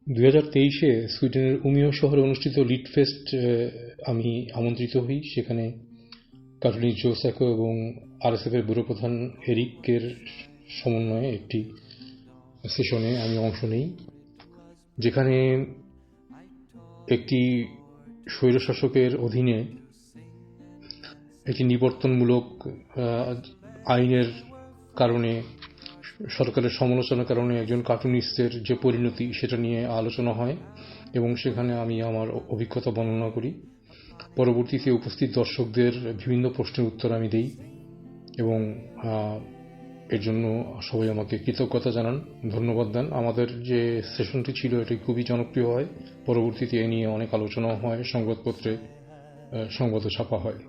2023-এ সুইডেনের উমিও শহরে অনুষ্ঠিত লিট ফেস্ট আমি আমন্ত্রিত হই। সেখানে কার্টুনিস্ট জো স্যাকো এবং আরএসএফের ব্যুরো প্রধান এরিকের সমন্বয়ে একটি সেশনে আমি অংশ নেই, যেখানে একটি স্বৈরশাসকের অধীনে একটি নিবর্তনমূলক আইনের কারণে, সরকারের সমালোচনার কারণে একজন কার্টুনিস্টের যে পরিণতি, সেটা নিয়ে আলোচনা হয় এবং সেখানে আমি আমার অভিজ্ঞতা বর্ণনা করি। পরবর্তীতে উপস্থিত দর্শকদের বিভিন্ন প্রশ্নের উত্তর আমি দেই এবং এর জন্য সবাই আমাকে কৃতজ্ঞতা জানান, ধন্যবাদ দেন। আমাদের যে সেশনটি ছিল এটি খুবই জনপ্রিয় হয়। পরবর্তীতে এ নিয়ে অনেক আলোচনা হয়, সংবাদপত্রে সংবাদও ছাপা হয়।